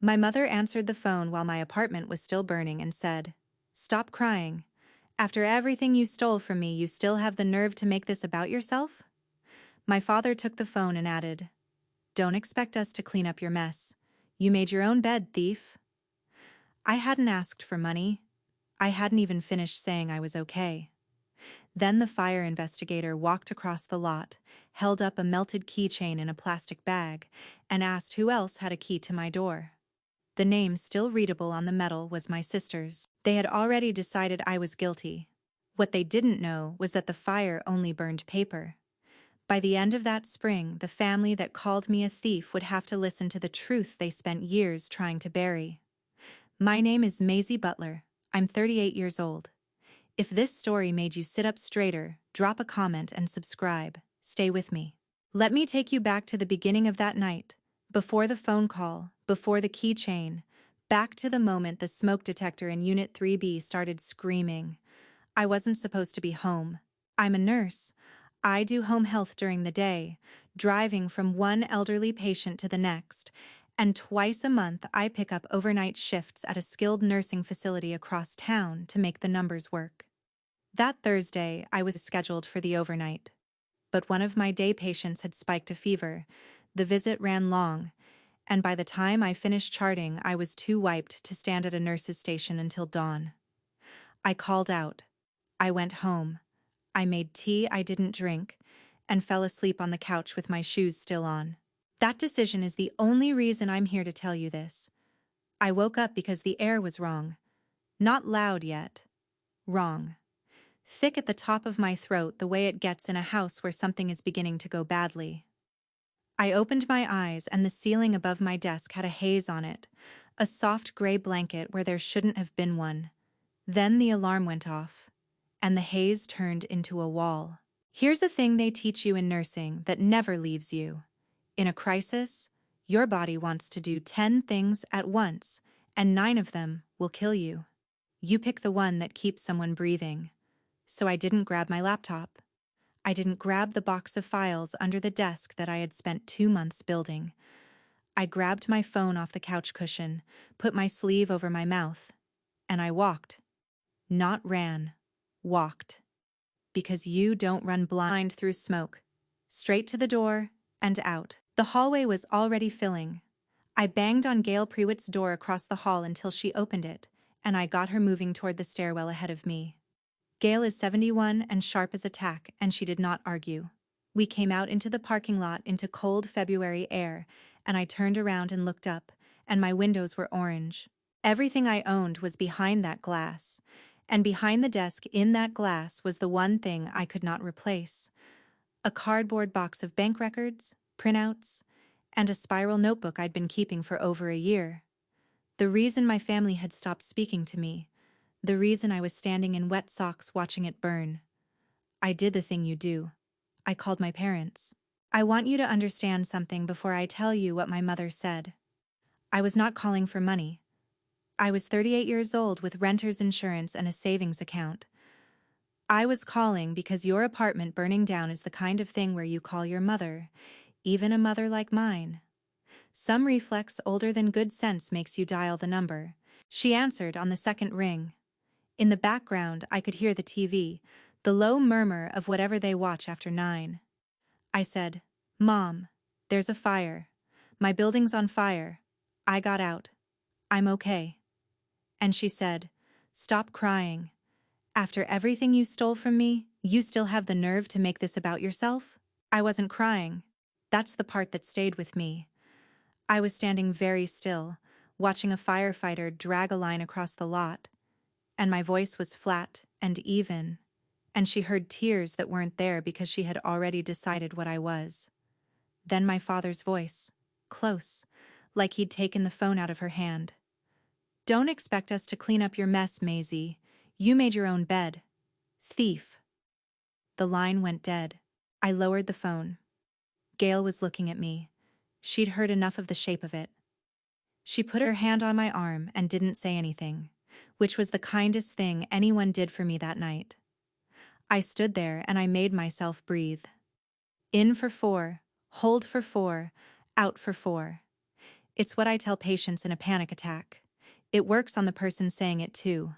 My mother answered the phone while my apartment was still burning and said, "Stop crying. After everything you stole from me, you still have the nerve to make this about yourself?" My father took the phone and added, "Don't expect us to clean up your mess. You made your own bed, thief." I hadn't asked for money. I hadn't even finished saying I was okay. Then the fire investigator walked across the lot, held up a melted keychain in a plastic bag, and asked who else had a key to my door. The name still readable on the metal was my sister's. They had already decided I was guilty. What they didn't know was that the fire only burned paper. By the end of that spring, the family that called me a thief would have to listen to the truth they spent years trying to bury. My name is Maisie Butler. I'm 38 years old. If this story made you sit up straighter, drop a comment and subscribe. Stay with me. Let me take you back to the beginning of that night, before the phone call, before the keychain, back to the moment the smoke detector in Unit 3B started screaming. I wasn't supposed to be home. I'm a nurse. I do home health during the day, driving from one elderly patient to the next, and twice a month I pick up overnight shifts at a skilled nursing facility across town to make the numbers work. That Thursday, I was scheduled for the overnight. But one of my day patients had spiked a fever. The visit ran long, and by the time I finished charting, I was too wiped to stand at a nurse's station until dawn. I called out. I went home. I made tea I didn't drink, and fell asleep on the couch with my shoes still on. That decision is the only reason I'm here to tell you this. I woke up because the air was wrong. Not loud yet. Wrong. Thick at the top of my throat the way it gets in a house where something is beginning to go badly. I opened my eyes and the ceiling above my desk had a haze on it, a soft gray blanket where there shouldn't have been one. Then the alarm went off, and the haze turned into a wall. Here's a thing they teach you in nursing that never leaves you. In a crisis, your body wants to do 10 things at once, and 9 of them will kill you. You pick the one that keeps someone breathing. So I didn't grab my laptop. I didn't grab the box of files under the desk that I had spent 2 months building. I grabbed my phone off the couch cushion, put my sleeve over my mouth, and I walked. Not ran. Walked. Because you don't run blind through smoke. Straight to the door and out. The hallway was already filling. I banged on Gail Prewitt's door across the hall until she opened it, and I got her moving toward the stairwell ahead of me. Gail is 71 and sharp as a tack, and she did not argue. We came out into the parking lot into cold February air, and I turned around and looked up, and my windows were orange. Everything I owned was behind that glass, and behind the desk in that glass was the one thing I could not replace: a cardboard box of bank records, printouts, and a spiral notebook I'd been keeping for over a year. The reason my family had stopped speaking to me, the reason I was standing in wet socks watching it burn. I did the thing you do. I called my parents. I want you to understand something before I tell you what my mother said. I was not calling for money. I was 38 years old with renter's insurance and a savings account. I was calling because your apartment burning down is the kind of thing where you call your mother, even a mother like mine. Some reflex older than good sense makes you dial the number. She answered on the second ring. In the background, I could hear the TV, the low murmur of whatever they watch after 9. I said, "Mom, there's a fire. My building's on fire. I got out. I'm okay." And she said, "Stop crying. After everything you stole from me, you still have the nerve to make this about yourself?" I wasn't crying. That's the part that stayed with me. I was standing very still, watching a firefighter drag a line across the lot, and my voice was flat and even, and she heard tears that weren't there because she had already decided what I was. Then my father's voice, close, like he'd taken the phone out of her hand. "Don't expect us to clean up your mess, Maisie. You made your own bed. Thief." The line went dead. I lowered the phone. Gail was looking at me. She'd heard enough of the shape of it. She put her hand on my arm and didn't say anything, which was the kindest thing anyone did for me that night. I stood there and I made myself breathe. In for 4, hold for 4, out for 4. It's what I tell patients in a panic attack. It works on the person saying it too.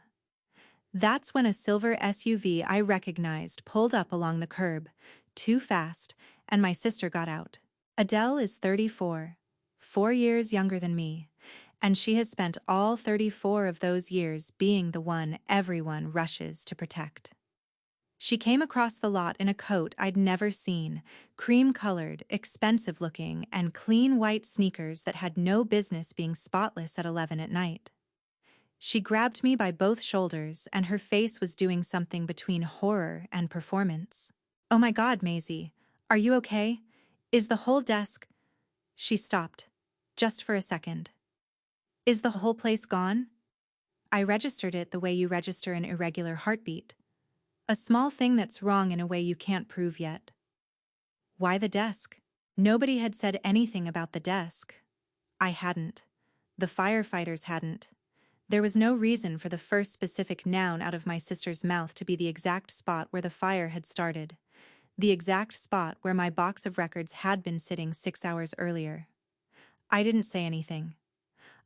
That's when a silver SUV I recognized pulled up along the curb, too fast, and my sister got out. Adele is 34, 4 years younger than me, and she has spent all 34 of those years being the one everyone rushes to protect. She came across the lot in a coat I'd never seen, cream-colored, expensive-looking, and clean white sneakers that had no business being spotless at 11 at night. She grabbed me by both shoulders, and her face was doing something between horror and performance. "Oh my God, Maisie, are you okay? Is the whole desk—" She stopped, just for a second. "Is the whole place gone?" I registered it the way you register an irregular heartbeat. A small thing that's wrong in a way you can't prove yet. Why the desk? Nobody had said anything about the desk. I hadn't. The firefighters hadn't. There was no reason for the first specific noun out of my sister's mouth to be the exact spot where the fire had started. The exact spot where my box of records had been sitting 6 hours earlier. I didn't say anything.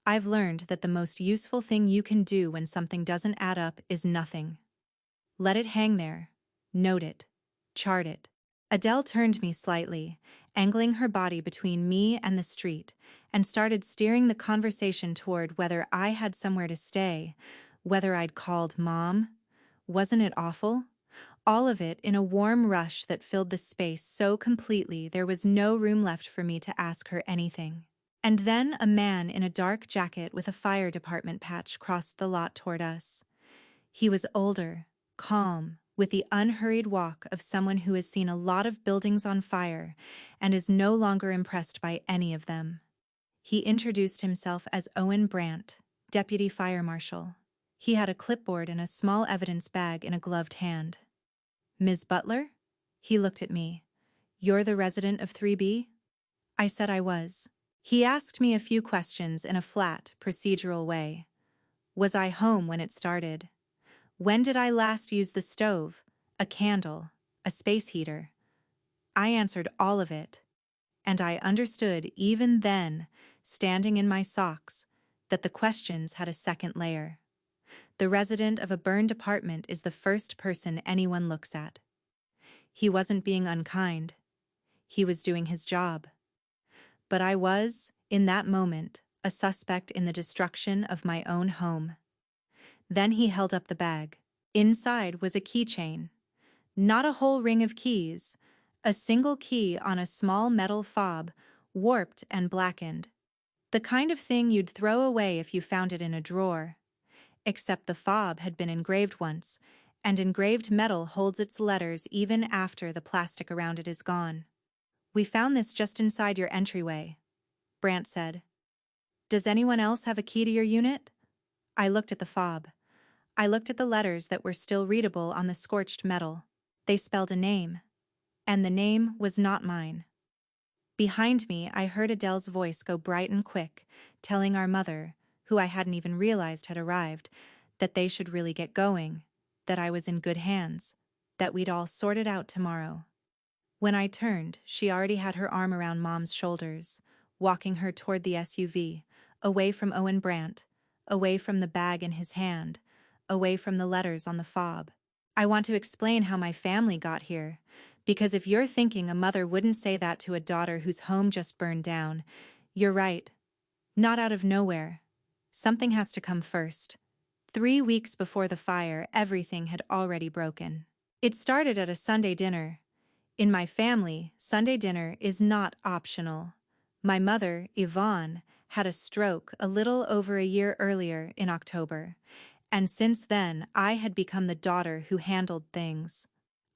I've learned that the most useful thing you can do when something doesn't add up is nothing. Let it hang there. Note it. Chart it. Adele turned me slightly, angling her body between me and the street, and started steering the conversation toward whether I had somewhere to stay, whether I'd called Mom. Wasn't it awful? All of it in a warm rush that filled the space so completely there was no room left for me to ask her anything. And then a man in a dark jacket with a fire department patch crossed the lot toward us. He was older, calm, with the unhurried walk of someone who has seen a lot of buildings on fire and is no longer impressed by any of them. He introduced himself as Owen Brandt, Deputy Fire Marshal. He had a clipboard and a small evidence bag in a gloved hand. "Ms. Butler?" He looked at me. "You're the resident of 3B?" I said I was. He asked me a few questions in a flat, procedural way. Was I home when it started? When did I last use the stove, a candle, a space heater? I answered all of it, and I understood even then, standing in my socks, that the questions had a second layer. The resident of a burned apartment is the first person anyone looks at. He wasn't being unkind. He was doing his job. But I was, in that moment, a suspect in the destruction of my own home. Then he held up the bag. Inside was a keychain. Not a whole ring of keys, a single key on a small metal fob, warped and blackened. The kind of thing you'd throw away if you found it in a drawer. Except the fob had been engraved once, and engraved metal holds its letters even after the plastic around it is gone. "We found this just inside your entryway," Brandt said. "Does anyone else have a key to your unit?" I looked at the fob. I looked at the letters that were still readable on the scorched metal. They spelled a name. And the name was not mine. Behind me, I heard Adele's voice go bright and quick, telling our mother, who I hadn't even realized had arrived, that they should really get going, that I was in good hands, that we'd all sort it out tomorrow. When I turned, she already had her arm around Mom's shoulders, walking her toward the SUV, away from Owen Brandt, away from the bag in his hand, away from the letters on the fob. I want to explain how my family got here, because if you're thinking a mother wouldn't say that to a daughter whose home just burned down, you're right. Not out of nowhere. Something has to come first. 3 weeks before the fire, everything had already broken. It started at a Sunday dinner. In my family, Sunday dinner is not optional. My mother, Yvonne, had a stroke a little over a year earlier in October, and since then I had become the daughter who handled things.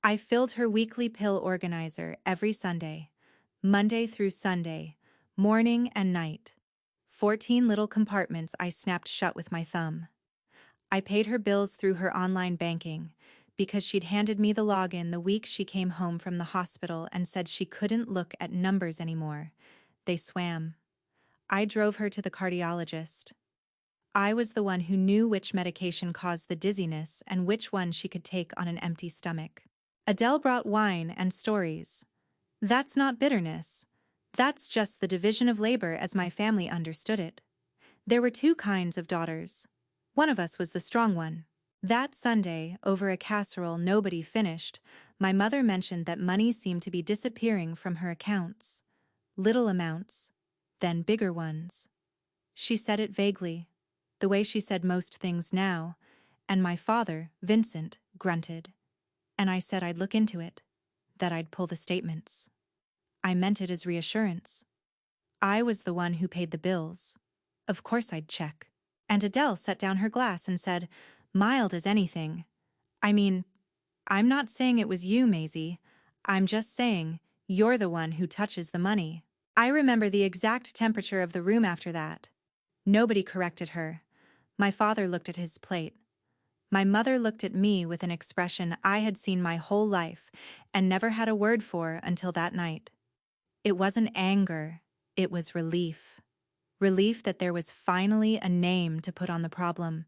I filled her weekly pill organizer every Sunday, Monday through Sunday, morning and night. 14 little compartments I snapped shut with my thumb. I paid her bills through her online banking, because she'd handed me the login the week she came home from the hospital and said she couldn't look at numbers anymore. They swam. I drove her to the cardiologist. I was the one who knew which medication caused the dizziness and which one she could take on an empty stomach. Adele brought wine and stories. That's not bitterness. That's just the division of labor as my family understood it. There were two kinds of daughters. One of us was the strong one. That Sunday, over a casserole nobody finished, my mother mentioned that money seemed to be disappearing from her accounts. Little amounts, then bigger ones. She said it vaguely, the way she said most things now, and my father, Vincent, grunted. And I said I'd look into it, that I'd pull the statements. I meant it as reassurance. I was the one who paid the bills. Of course I'd check. And Adele set down her glass and said, "Mild as anything. I mean, I'm not saying it was you, Maisie. I'm just saying, you're the one who touches the money." I remember the exact temperature of the room after that. Nobody corrected her. My father looked at his plate. My mother looked at me with an expression I had seen my whole life and never had a word for until that night. It wasn't anger, it was relief. Relief that there was finally a name to put on the problem,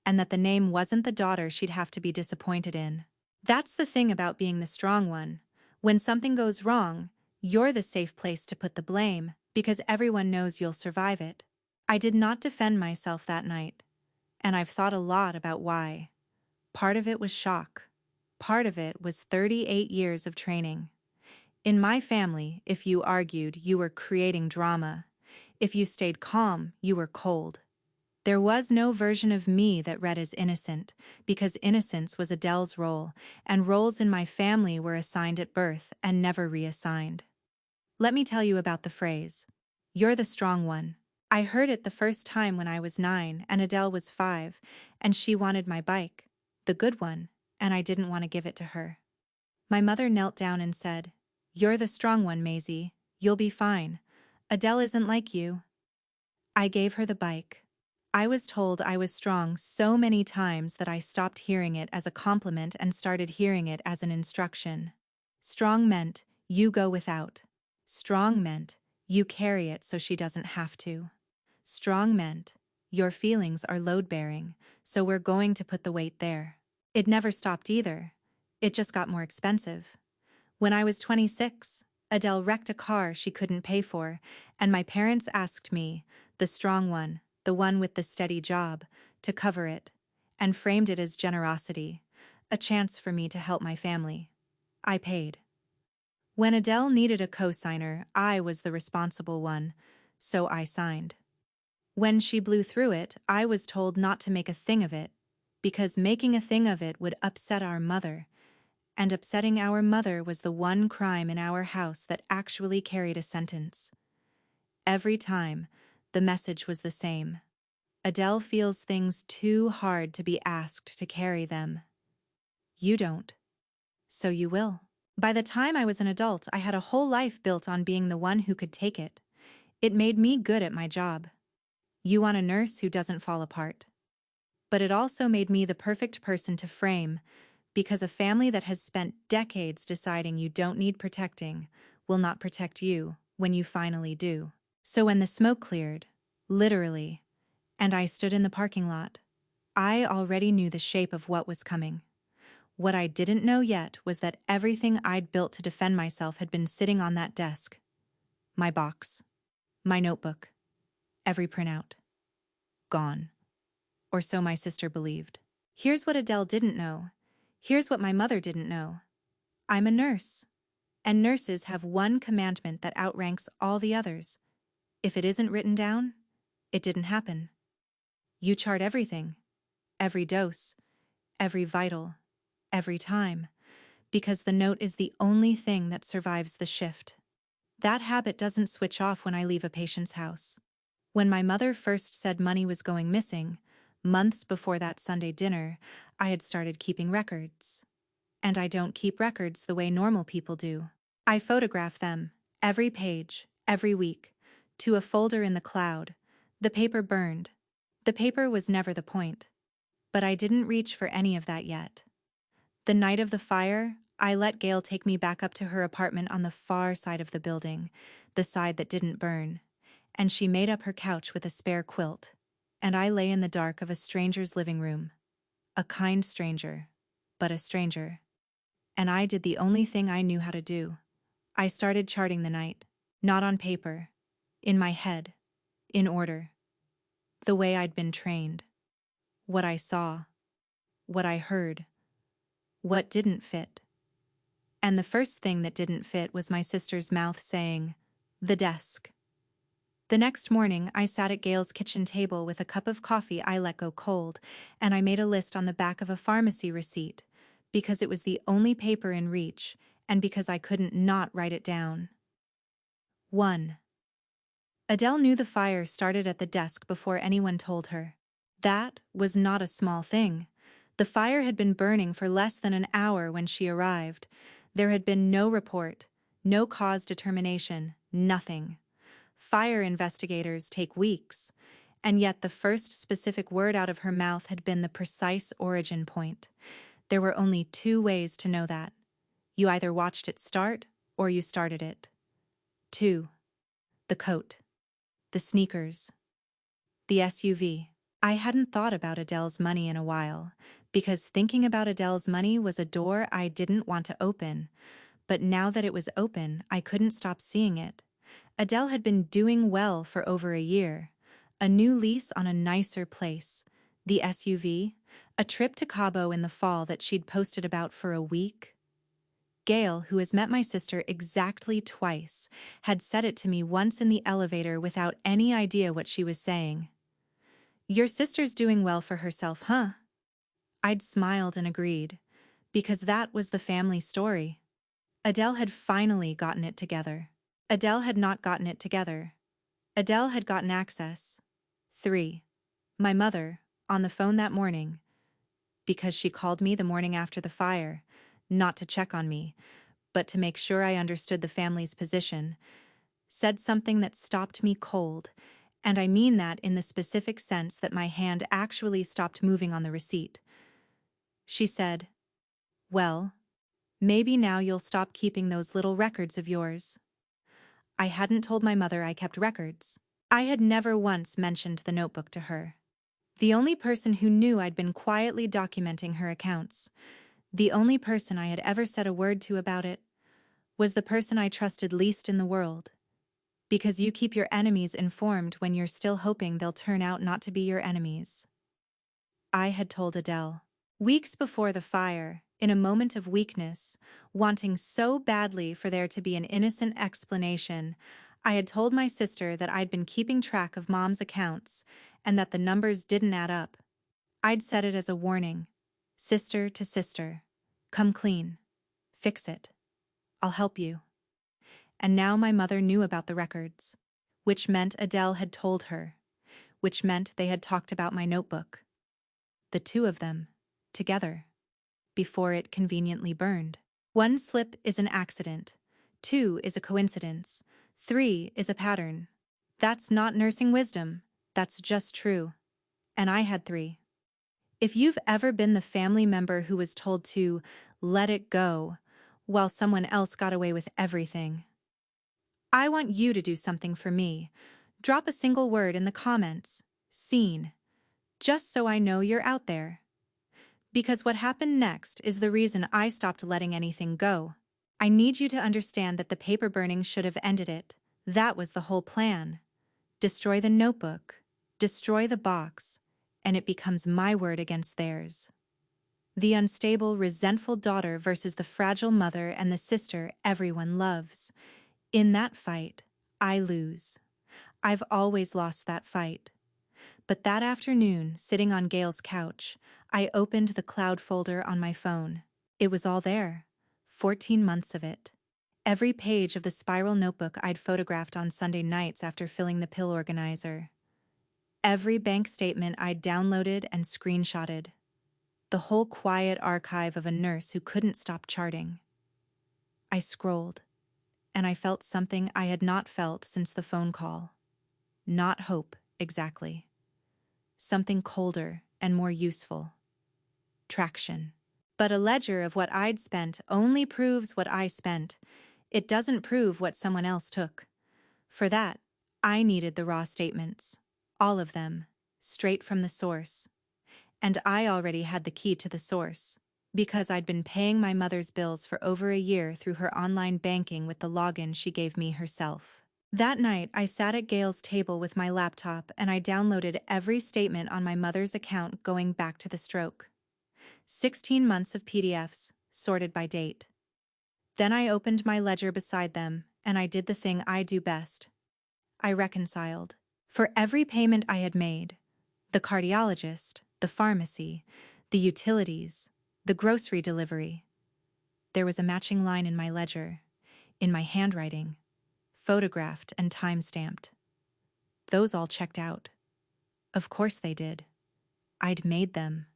and that the name wasn't the daughter she'd have to be disappointed in. That's the thing about being the strong one. When something goes wrong, you're the safe place to put the blame because everyone knows you'll survive it. I did not defend myself that night, and I've thought a lot about why. Part of it was shock. Part of it was 38 years of training. In my family, if you argued, you were creating drama. If you stayed calm, you were cold. There was no version of me that read as innocent, because innocence was Adele's role, and roles in my family were assigned at birth and never reassigned. Let me tell you about the phrase, "You're the strong one." I heard it the first time when I was 9 and Adele was 5, and she wanted my bike, the good one, and I didn't want to give it to her. My mother knelt down and said, "You're the strong one, Maisie. You'll be fine. Adele isn't like you." I gave her the bike. I was told I was strong so many times that I stopped hearing it as a compliment and started hearing it as an instruction. Strong meant, you go without. Strong meant, you carry it so she doesn't have to. Strong meant, your feelings are load-bearing, so we're going to put the weight there. It never stopped either. It just got more expensive. When I was 26, Adele wrecked a car she couldn't pay for, and my parents asked me, the strong one, the one with the steady job, to cover it, and framed it as generosity, a chance for me to help my family. I paid. When Adele needed a co-signer, I was the responsible one, so I signed. When she blew through it, I was told not to make a thing of it, because making a thing of it would upset our mother, and upsetting our mother was the one crime in our house that actually carried a sentence. Every time, the message was the same. Adele feels things too hard to be asked to carry them. You don't. So you will. By the time I was an adult, I had a whole life built on being the one who could take it. It made me good at my job. You want a nurse who doesn't fall apart. But it also made me the perfect person to frame, because a family that has spent decades deciding you don't need protecting will not protect you when you finally do. So when the smoke cleared, literally, and I stood in the parking lot, I already knew the shape of what was coming. What I didn't know yet was that everything I'd built to defend myself had been sitting on that desk. My box, my notebook, every printout. Gone. Or so my sister believed. Here's what Adele didn't know. Here's what my mother didn't know. I'm a nurse, and nurses have one commandment that outranks all the others. If it isn't written down, it didn't happen. You chart everything, every dose, every vital, every time, because the note is the only thing that survives the shift. That habit doesn't switch off when I leave a patient's house. When my mother first said money was going missing, months before that Sunday dinner, I had started keeping records. And I don't keep records the way normal people do. I photograph them, every page, every week, to a folder in the cloud. The paper burned. The paper was never the point. But I didn't reach for any of that yet. The night of the fire, I let Gail take me back up to her apartment on the far side of the building, the side that didn't burn, and she made up her couch with a spare quilt, and I lay in the dark of a stranger's living room. A kind stranger, but a stranger. And I did the only thing I knew how to do. I started charting the night. Not on paper. In my head. In order. The way I'd been trained. What I saw. What I heard. What didn't fit. And the first thing that didn't fit was my sister's mouth saying, "The desk." The next morning, I sat at Gail's kitchen table with a cup of coffee I let go cold, and I made a list on the back of a pharmacy receipt, because it was the only paper in reach, and because I couldn't not write it down. 1. Adele knew the fire started at the desk before anyone told her. That was not a small thing. The fire had been burning for less than an hour when she arrived. There had been no report, no cause determination, nothing. Fire investigators take weeks, and yet the first specific word out of her mouth had been the precise origin point. There were only two ways to know that. You either watched it start, or you started it. 2. The coat. The sneakers. The SUV. I hadn't thought about Adele's money in a while, because thinking about Adele's money was a door I didn't want to open. But now that it was open, I couldn't stop seeing it. Adele had been doing well for over a year. A new lease on a nicer place. The SUV. A trip to Cabo in the fall that she'd posted about for a week. Gail, who has met my sister exactly twice, had said it to me once in the elevator without any idea what she was saying. "Your sister's doing well for herself, huh?" I'd smiled and agreed, because that was the family story. Adele had finally gotten it together. Adele had not gotten it together. Adele had gotten access. 3. My mother, on the phone that morning, because she called me the morning after the fire, not to check on me, but to make sure I understood the family's position, said something that stopped me cold, and I mean that in the specific sense that my hand actually stopped moving on the receipt. She said, "Well, maybe now you'll stop keeping those little records of yours." I hadn't told my mother I kept records. I had never once mentioned the notebook to her. The only person who knew I'd been quietly documenting her accounts, the only person I had ever said a word to about it, was the person I trusted least in the world. Because you keep your enemies informed when you're still hoping they'll turn out not to be your enemies. I had told Adele. Weeks before the fire, in a moment of weakness, wanting so badly for there to be an innocent explanation, I had told my sister that I'd been keeping track of Mom's accounts and that the numbers didn't add up. I'd said it as a warning. Sister to sister. Come clean. Fix it. I'll help you. And now my mother knew about the records, which meant Adele had told her, which meant they had talked about my notebook. The two of them, together, before it conveniently burned. 1 slip is an accident, 2 is a coincidence, 3 is a pattern. That's not nursing wisdom, that's just true. And I had 3. If you've ever been the family member who was told to let it go while someone else got away with everything, I want you to do something for me. Drop a single word in the comments, "Seen," just so I know you're out there. Because what happened next is the reason I stopped letting anything go. I need you to understand that the paper burning should have ended it. That was the whole plan. Destroy the notebook, destroy the box, and it becomes my word against theirs. The unstable, resentful daughter versus the fragile mother and the sister everyone loves. In that fight, I lose. I've always lost that fight. But that afternoon, sitting on Gail's couch, I opened the cloud folder on my phone. It was all there. 14 months of it. Every page of the spiral notebook I'd photographed on Sunday nights after filling the pill organizer. Every bank statement I'd downloaded and screenshotted. The whole quiet archive of a nurse who couldn't stop charting. I scrolled, and I felt something I had not felt since the phone call. Not hope, exactly. Something colder and more useful. Traction. But a ledger of what I'd spent only proves what I spent. It doesn't prove what someone else took. For that, I needed the raw statements. All of them. Straight from the source. And I already had the key to the source, because I'd been paying my mother's bills for over a year through her online banking with the login she gave me herself. That night, I sat at Gail's table with my laptop and I downloaded every statement on my mother's account going back to the stroke. 16 months of PDFs, sorted by date. Then I opened my ledger beside them, and I did the thing I do best. I reconciled. For every payment I had made, the cardiologist, the pharmacy, the utilities, the grocery delivery, there was a matching line in my ledger, in my handwriting, photographed and time-stamped. Those all checked out. Of course they did. I'd made them.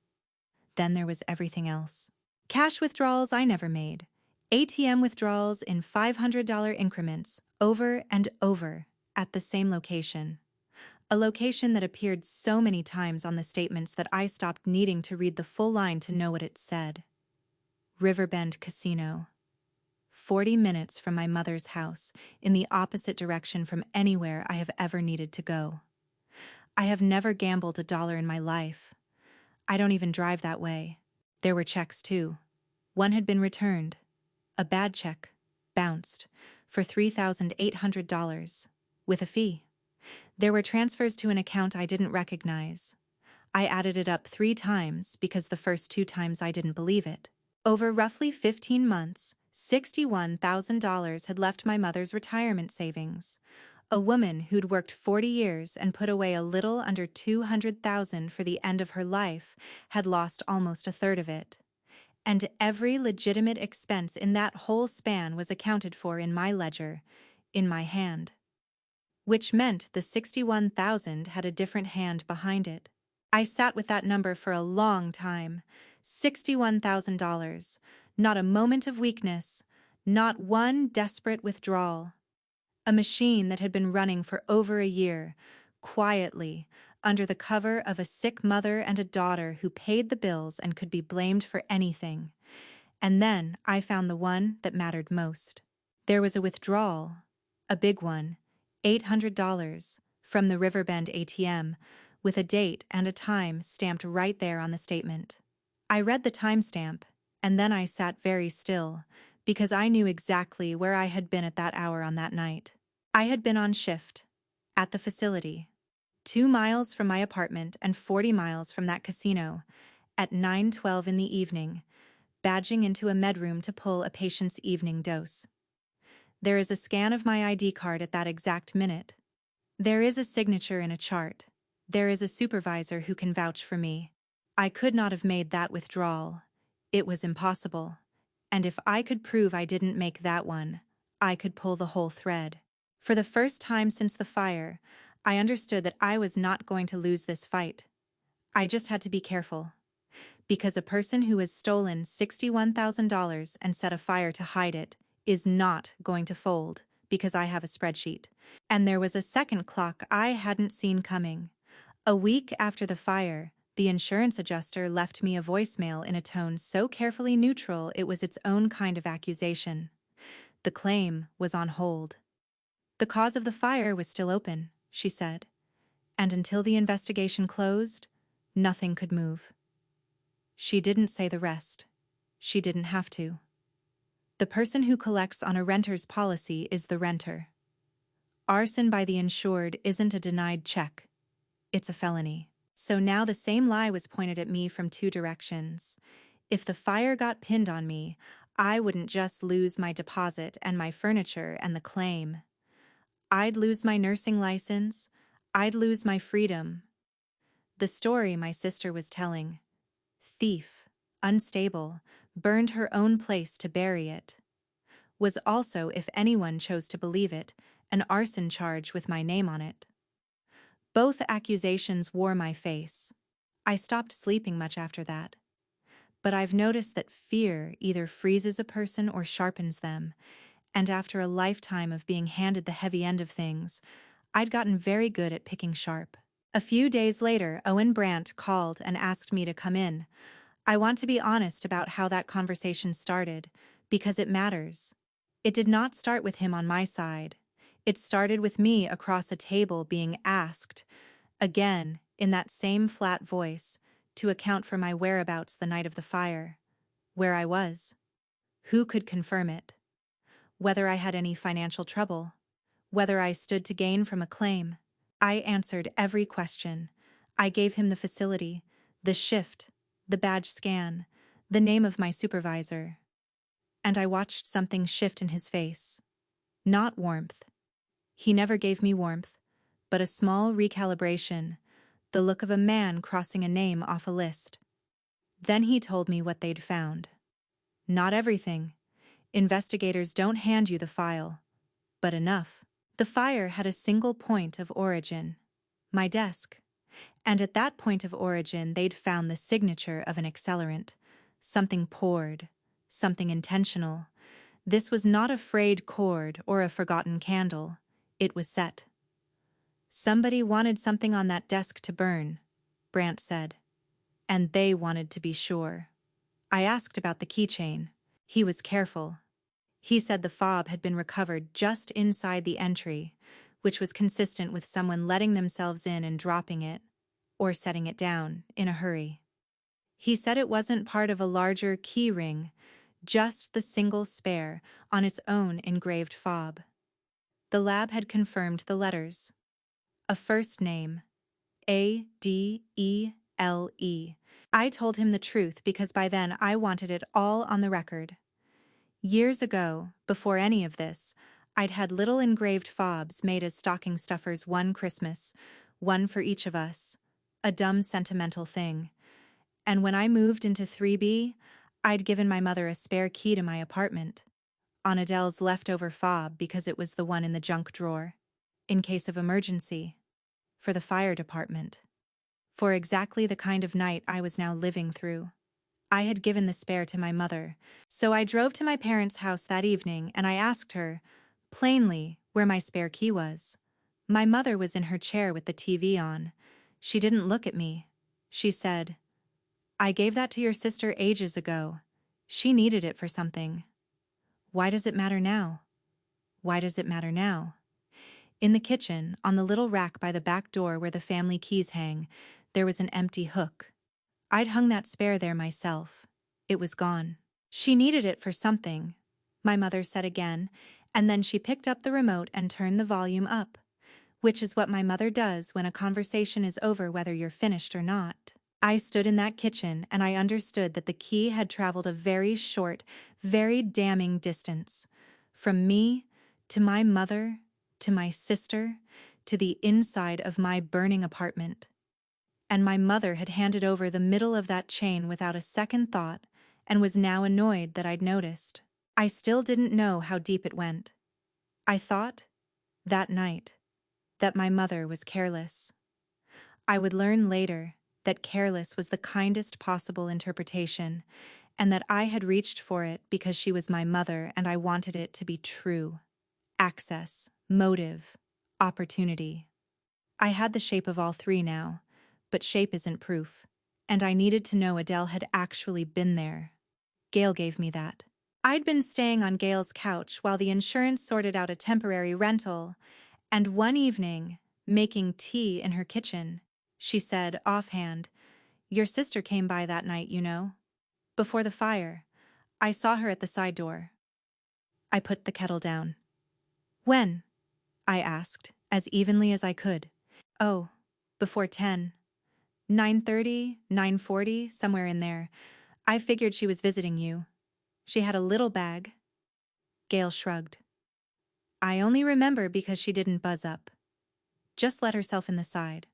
Then there was everything else. Cash withdrawals I never made. ATM withdrawals in $500 increments, over and over, at the same location. A location that appeared so many times on the statements that I stopped needing to read the full line to know what it said. Riverbend Casino. 40 minutes from my mother's house, in the opposite direction from anywhere I have ever needed to go. I have never gambled a dollar in my life. I don't even drive that way. There were checks too. One had been returned. A bad check, bounced, for $3,800, with a fee. There were transfers to an account I didn't recognize. I added it up 3 times because the first 2 times I didn't believe it. Over roughly 15 months, $61,000 had left my mother's retirement savings. A woman who'd worked 40 years and put away a little under $200,000 for the end of her life had lost almost a third of it. And every legitimate expense in that whole span was accounted for in my ledger, in my hand. Which meant the $61,000 had a different hand behind it. I sat with that number for a long time. $61,000. Not a moment of weakness, not one desperate withdrawal. A machine that had been running for over a year, quietly, under the cover of a sick mother and a daughter who paid the bills and could be blamed for anything. And then I found the one that mattered most. There was a withdrawal, a big one, $800, from the Riverbend ATM, with a date and a time stamped right there on the statement. I read the timestamp, and then I sat very still, because I knew exactly where I had been at that hour on that night. I had been on shift, at the facility, 2 miles from my apartment and 40 miles from that casino, at 9:12 in the evening, badging into a medroom to pull a patient's evening dose. There is a scan of my ID card at that exact minute. There is a signature in a chart. There is a supervisor who can vouch for me. I could not have made that withdrawal. It was impossible. And if I could prove I didn't make that one, I could pull the whole thread. For the first time since the fire, I understood that I was not going to lose this fight. I just had to be careful. Because a person who has stolen $61,000 and set a fire to hide it is not going to fold, because I have a spreadsheet. And there was a second clock I hadn't seen coming. A week after the fire, the insurance adjuster left me a voicemail in a tone so carefully neutral it was its own kind of accusation. The claim was on hold. The cause of the fire was still open, she said, and until the investigation closed, nothing could move. She didn't say the rest. She didn't have to. The person who collects on a renter's policy is the renter. Arson by the insured isn't a denied check. It's a felony. So now the same lie was pointed at me from 2 directions. If the fire got pinned on me, I wouldn't just lose my deposit and my furniture and the claim. I'd lose my nursing license. I'd lose my freedom. The story my sister was telling. Thief, unstable, burned her own place to bury it. Was also, if anyone chose to believe it, an arson charge with my name on it. Both accusations wore my face. I stopped sleeping much after that. But I've noticed that fear either freezes a person or sharpens them, and after a lifetime of being handed the heavy end of things, I'd gotten very good at picking sharp. A few days later, Owen Brandt called and asked me to come in. I want to be honest about how that conversation started, because it matters. It did not start with him on my side. It started with me across a table being asked, again, in that same flat voice, to account for my whereabouts the night of the fire. Where I was. Who could confirm it? Whether I had any financial trouble. whether I stood to gain from a claim. I answered every question. I gave him the facility, the shift, the badge scan, the name of my supervisor. And I watched something shift in his face. Not warmth. He never gave me warmth, but a small recalibration, the look of a man crossing a name off a list. Then he told me what they'd found. Not everything. Investigators don't hand you the file, but enough. The fire had a single point of origin. My desk. And at that point of origin, they'd found the signature of an accelerant. Something poured. Something intentional. This was not a frayed cord or a forgotten candle. It was set. Somebody wanted something on that desk to burn, Brant said. And they wanted to be sure. I asked about the keychain. He was careful. He said the fob had been recovered just inside the entry, which was consistent with someone letting themselves in and dropping it, or setting it down, in a hurry. He said it wasn't part of a larger key ring, just the single spare, on its own engraved fob. The lab had confirmed the letters. A first name, Adele. I told him the truth because by then I wanted it all on the record. Years ago, before any of this, I'd had little engraved fobs made as stocking stuffers one Christmas, one for each of us, a dumb sentimental thing. And when I moved into 3B, I'd given my mother a spare key to my apartment, on Adele's leftover fob because it was the one in the junk drawer, in case of emergency, for the fire department. For exactly the kind of night I was now living through. I had given the spare to my mother, so I drove to my parents' house that evening and I asked her, plainly, where my spare key was. My mother was in her chair with the TV on. She didn't look at me. She said, "I gave that to your sister ages ago. She needed it for something. Why does it matter now? Why does it matter now?" In the kitchen, on the little rack by the back door where the family keys hang, there was an empty hook. I'd hung that spare there myself. It was gone. She needed it for something, my mother said again, and then she picked up the remote and turned the volume up, which is what my mother does when a conversation is over whether you're finished or not. I stood in that kitchen and I understood that the key had traveled a very short, very damning distance. From me, to my mother, to my sister, to the inside of my burning apartment. And my mother had handed over the middle of that chain without a second thought and was now annoyed that I'd noticed. I still didn't know how deep it went. I thought, that night, that my mother was careless. I would learn later that careless was the kindest possible interpretation, and that I had reached for it because she was my mother and I wanted it to be true. Access, motive, opportunity. I had the shape of all three now, but shape isn't proof, and I needed to know Adele had actually been there. Gail gave me that. I'd been staying on Gail's couch while the insurance sorted out a temporary rental, and one evening, making tea in her kitchen, she said, offhand, "Your sister came by that night, you know. Before the fire. I saw her at the side door." I put the kettle down. "When?" I asked, as evenly as I could. "Oh, before 10. 9:30, 9:40, somewhere in there. I figured she was visiting you. She had a little bag." Gail shrugged. "I only remember because she didn't buzz up. Just let herself in the side."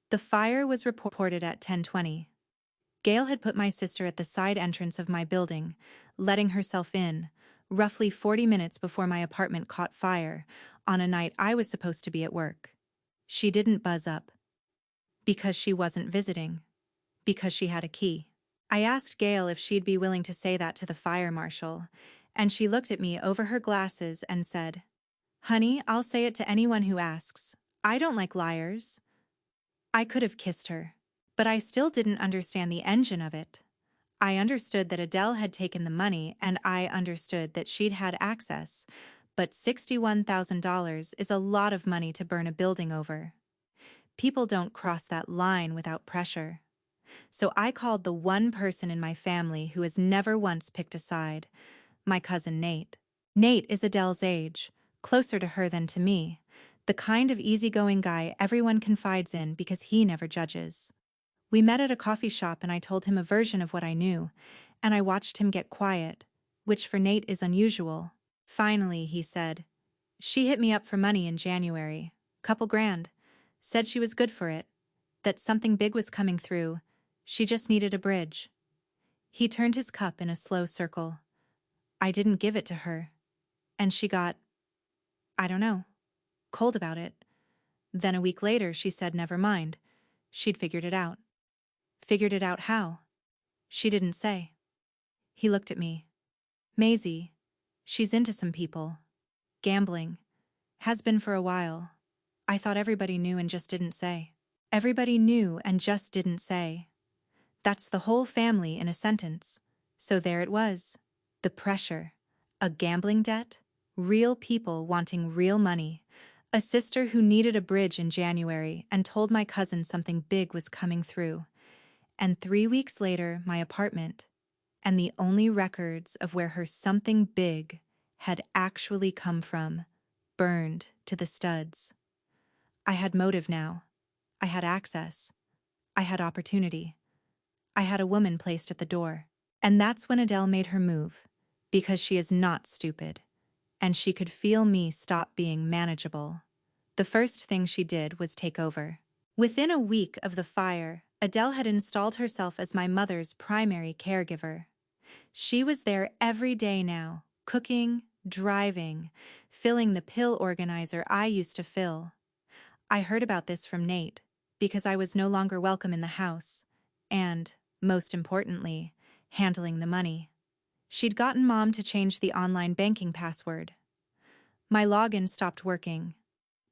The fire was reported at 10:20. Gail had put my sister at the side entrance of my building, letting herself in, roughly 40 minutes before my apartment caught fire, on a night I was supposed to be at work. She didn't buzz up. Because she wasn't visiting. Because she had a key. I asked Gail if she'd be willing to say that to the fire marshal, and she looked at me over her glasses and said, "Honey, I'll say it to anyone who asks. I don't like liars." I could have kissed her, but I still didn't understand the engine of it. I understood that Adele had taken the money and I understood that she'd had access, but $61,000 is a lot of money to burn a building over. People don't cross that line without pressure. So I called the one person in my family who has never once picked a side, my cousin Nate. Nate is Adele's age, closer to her than to me, the kind of easygoing guy everyone confides in because he never judges. We met at a coffee shop and I told him a version of what I knew, and I watched him get quiet, which for Nate is unusual. Finally, he said, "She hit me up for money in January. Couple grand. Said she was good for it. That something big was coming through. She just needed a bridge." He turned his cup in a slow circle. I didn't give it to her. And she got, I don't know, cold about it. Then a week later she said never mind. She'd figured it out. Figured it out how? She didn't say. He looked at me. "Maisie, she's into some people. Gambling. Has been for a while. I thought everybody knew and just didn't say." Everybody knew and just didn't say. That's the whole family in a sentence. So there it was. The pressure. A gambling debt. Real people wanting real money. A sister who needed a bridge in January and told my cousin something big was coming through. And 3 weeks later, my apartment. And the only records of where her something big had actually come from, burned to the studs. I had motive now. I had access. I had opportunity. I had a woman placed at the door. And that's when Adele made her move, because she is not stupid. And she could feel me stop being manageable. The first thing she did was take over. Within a week of the fire, Adele had installed herself as my mother's primary caregiver. She was there every day now, cooking, driving, filling the pill organizer I used to fill. I heard about this from Nate, because I was no longer welcome in the house, and, most importantly, handling the money. She'd gotten Mom to change the online banking password. My login stopped working.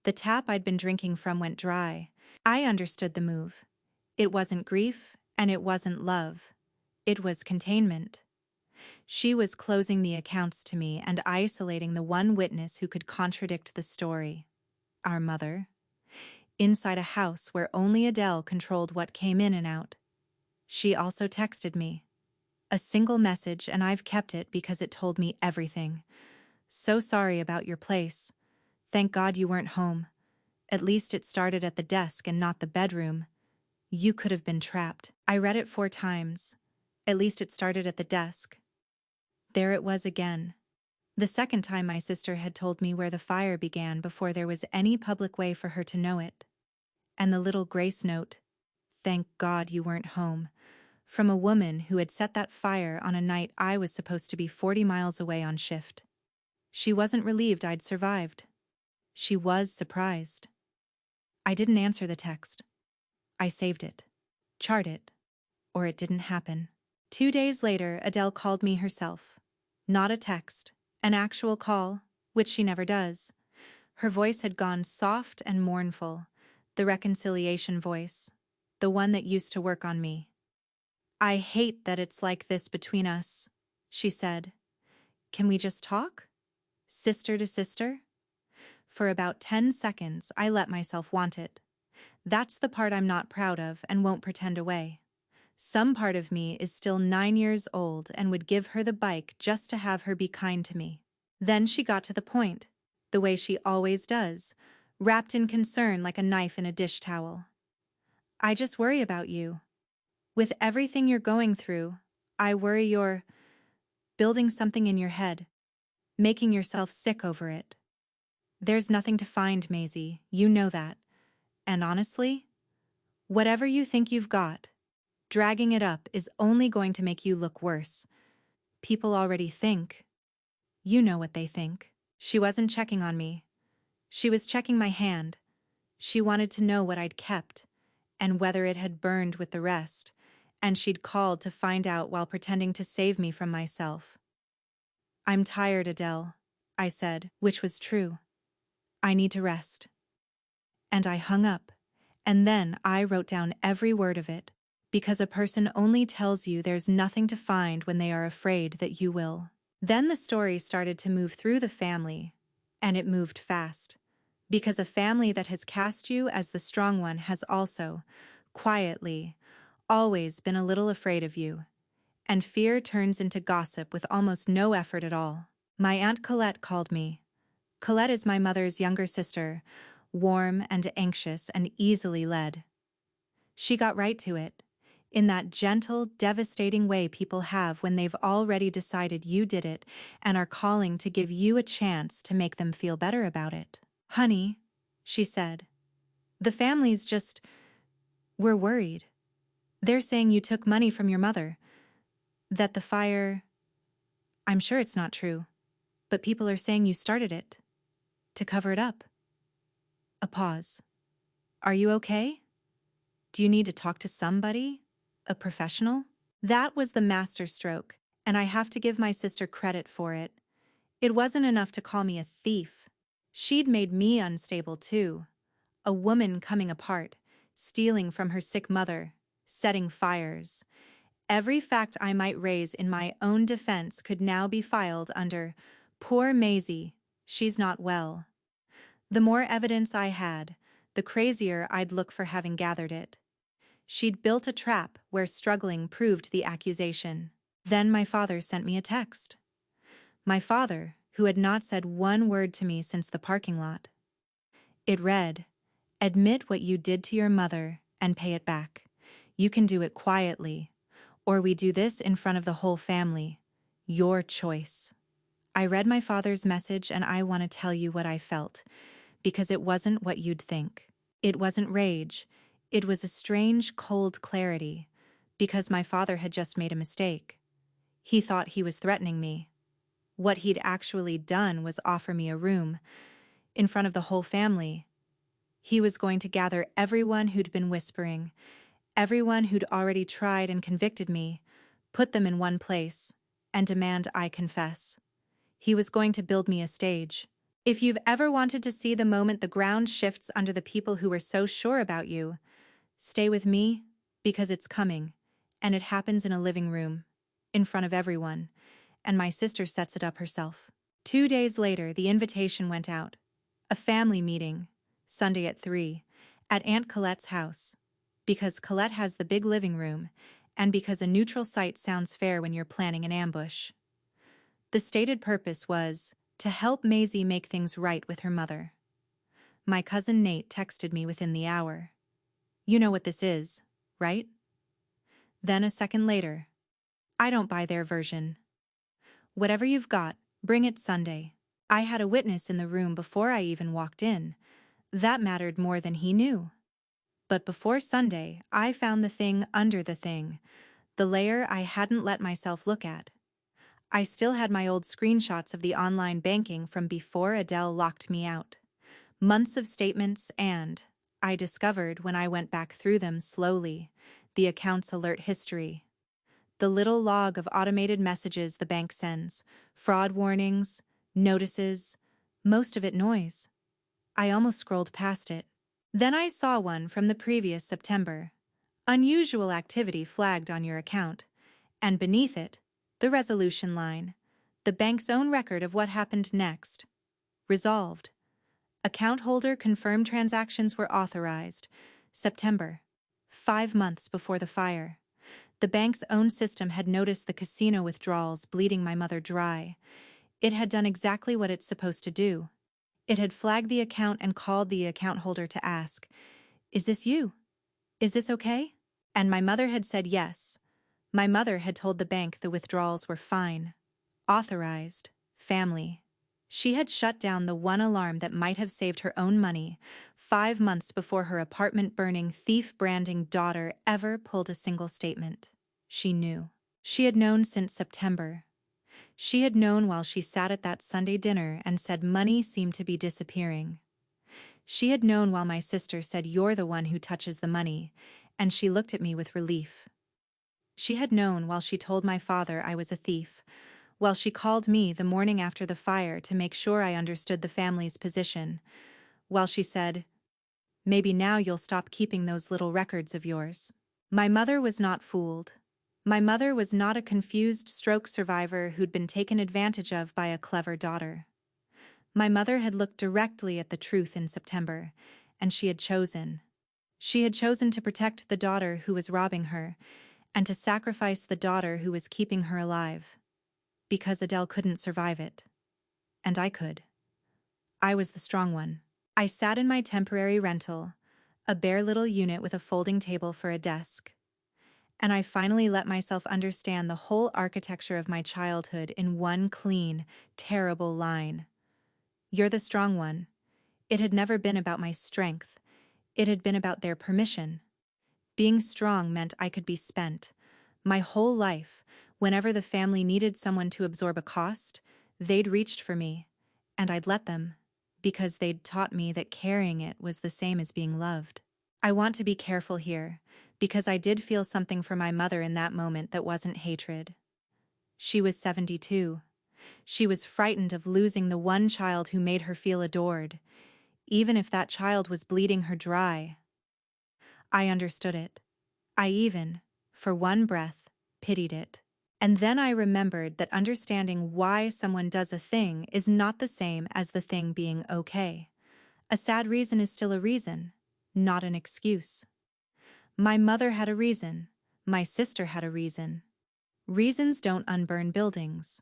The tap I'd been drinking from went dry. I understood the move. It wasn't grief, and it wasn't love. It was containment. She was closing the accounts to me and isolating the one witness who could contradict the story. Our mother. Inside a house where only Adele controlled what came in and out. She also texted me. A single message, and I've kept it because it told me everything. "So sorry about your place. Thank God you weren't home. At least it started at the desk and not the bedroom. You could have been trapped." I read it 4 times. At least it started at the desk. There it was again. The second time my sister had told me where the fire began before there was any public way for her to know it. And the little grace note, "Thank God you weren't home," from a woman who had set that fire on a night I was supposed to be 40 miles away on shift. She wasn't relieved I'd survived. She was surprised. I didn't answer the text. I saved it. Charred it. Or it didn't happen. 2 days later, Adele called me herself. Not a text. An actual call, which she never does. Her voice had gone soft and mournful. The reconciliation voice. The one that used to work on me. "I hate that it's like this between us," she said. "Can we just talk? Sister to sister?" For about 10 seconds, I let myself want it. That's the part I'm not proud of and won't pretend away. Some part of me is still 9 years old and would give her the bike just to have her be kind to me. Then she got to the point, the way she always does, wrapped in concern like a knife in a dish towel. "I just worry about you. With everything you're going through, I worry you're building something in your head, making yourself sick over it. There's nothing to find, Maisie, you know that. And honestly, whatever you think you've got, dragging it up is only going to make you look worse. People already think. You know what they think." She wasn't checking on me. She was checking my hand. She wanted to know what I'd kept, and whether it had burned with the rest, and she'd called to find out while pretending to save me from myself. "I'm tired, Adele," I said, which was true. "I need to rest." And I hung up, and then I wrote down every word of it, because a person only tells you there's nothing to find when they are afraid that you will. Then the story started to move through the family, and it moved fast, because a family that has cast you as the strong one has also, quietly, always been a little afraid of you. And fear turns into gossip with almost no effort at all. My Aunt Colette called me. Colette is my mother's younger sister, warm and anxious and easily led. She got right to it, in that gentle, devastating way people have when they've already decided you did it and are calling to give you a chance to make them feel better about it. "Honey," she said, "the family's just... we're worried. They're saying you took money from your mother. That the fire... I'm sure it's not true, but people are saying you started it. To cover it up." A pause. "Are you okay? Do you need to talk to somebody? A professional?" That was the masterstroke, and I have to give my sister credit for it. It wasn't enough to call me a thief. She'd made me unstable too. A woman coming apart, stealing from her sick mother, setting fires. Every fact I might raise in my own defense could now be filed under, "Poor Maisie, she's not well." The more evidence I had, the crazier I'd look for having gathered it. She'd built a trap where struggling proved the accusation. Then my father sent me a text. My father, who had not said one word to me since the parking lot. It read, "Admit what you did to your mother and pay it back. You can do it quietly, or we do this in front of the whole family. Your choice." I read my father's message and I want to tell you what I felt, because it wasn't what you'd think. It wasn't rage. It was a strange, cold clarity, because my father had just made a mistake. He thought he was threatening me. What he'd actually done was offer me a room, in front of the whole family. He was going to gather everyone who'd been whispering, everyone who'd already tried and convicted me, put them in one place, and demand I confess. He was going to build me a stage. If you've ever wanted to see the moment the ground shifts under the people who were so sure about you, stay with me, because it's coming, and it happens in a living room, in front of everyone, and my sister sets it up herself. 2 days later, the invitation went out. A family meeting, Sunday at 3, at Aunt Colette's house, because Colette has the big living room, and because a neutral site sounds fair when you're planning an ambush. The stated purpose was to help Maisie make things right with her mother. My cousin Nate texted me within the hour. "You know what this is, right?" Then a second later, "I don't buy their version. Whatever you've got, bring it Sunday." I had a witness in the room before I even walked in. That mattered more than he knew. But before Sunday, I found the thing under the thing, the layer I hadn't let myself look at. I still had my old screenshots of the online banking from before Adele locked me out. Months of statements and, I discovered when I went back through them slowly, the account's alert history. The little log of automated messages the bank sends, fraud warnings, notices, most of it noise. I almost scrolled past it. Then I saw one from the previous September. "Unusual activity flagged on your account." And beneath it, the resolution line, the bank's own record of what happened next. "Resolved. Account holder confirmed transactions were authorized. September. 5 months before the fire." The bank's own system had noticed the casino withdrawals bleeding my mother dry. It had done exactly what it's supposed to do. It had flagged the account and called the account holder to ask, "Is this you? Is this okay?" And my mother had said yes. My mother had told the bank the withdrawals were fine. Authorized. Family. She had shut down the one alarm that might have saved her own money 5 months before her apartment-burning, thief-branding daughter ever pulled a single statement. She knew. She had known since September. She had known while she sat at that Sunday dinner and said money seemed to be disappearing. She had known while my sister said, "You're the one who touches the money," and she looked at me with relief. She had known while she told my father I was a thief, while she called me the morning after the fire to make sure I understood the family's position, while she said, "Maybe now you'll stop keeping those little records of yours." My mother was not fooled. My mother was not a confused stroke survivor who'd been taken advantage of by a clever daughter. My mother had looked directly at the truth in September, and she had chosen. She had chosen to protect the daughter who was robbing her, and to sacrifice the daughter who was keeping her alive. Because Adele couldn't survive it. And I could. I was the strong one. I sat in my temporary rental, a bare little unit with a folding table for a desk. And I finally let myself understand the whole architecture of my childhood in one clean, terrible line. You're the strong one. It had never been about my strength. It had been about their permission. Being strong meant I could be spent. My whole life, whenever the family needed someone to absorb a cost, they'd reached for me, and I'd let them, because they'd taught me that carrying it was the same as being loved. I want to be careful here, because I did feel something for my mother in that moment that wasn't hatred. She was 72. She was frightened of losing the one child who made her feel adored, even if that child was bleeding her dry. I understood it. I even, for one breath, pitied it. And then I remembered that understanding why someone does a thing is not the same as the thing being okay. A sad reason is still a reason, not an excuse. My mother had a reason. My sister had a reason. Reasons don't unburn buildings.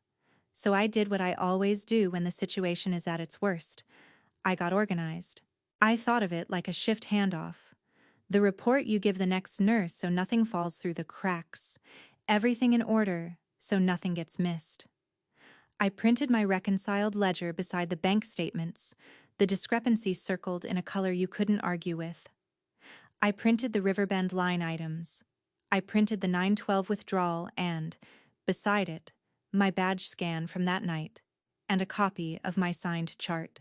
So I did what I always do when the situation is at its worst. I got organized. I thought of it like a shift handoff. The report you give the next nurse so nothing falls through the cracks. Everything in order so nothing gets missed. I printed my reconciled ledger beside the bank statements, the discrepancies circled in a color you couldn't argue with. I printed the Riverbend line items. I printed the 912 withdrawal and, beside it, my badge scan from that night, and a copy of my signed chart.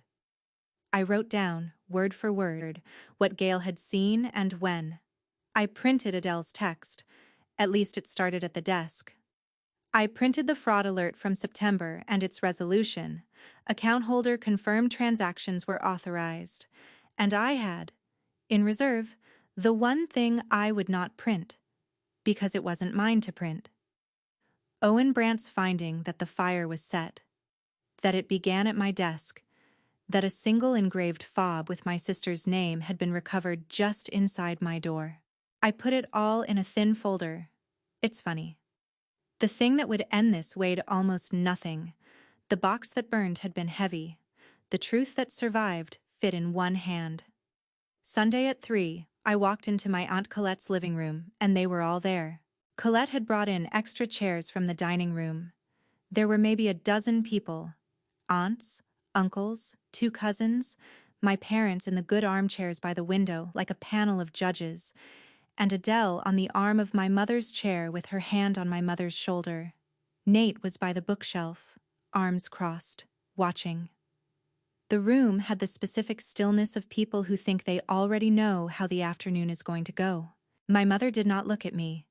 I wrote down, word for word, what Gail had seen and when. I printed Adele's text. At least it started at the desk. I printed the fraud alert from September and its resolution. Account holder confirmed transactions were authorized. And I had, in reserve, the one thing I would not print, because it wasn't mine to print. Owen Brandt's finding that the fire was set, that it began at my desk, that a single engraved fob with my sister's name had been recovered just inside my door. I put it all in a thin folder. It's funny. The thing that would end this weighed almost nothing. The box that burned had been heavy. The truth that survived fit in one hand. Sunday at 3, I walked into my Aunt Colette's living room, and they were all there. Colette had brought in extra chairs from the dining room. There were maybe a dozen people. Aunts, uncles, 2 cousins, my parents in the good armchairs by the window like a panel of judges, and Adele on the arm of my mother's chair with her hand on my mother's shoulder. Nate was by the bookshelf, arms crossed, watching. The room had the specific stillness of people who think they already know how the afternoon is going to go. My mother did not look at me.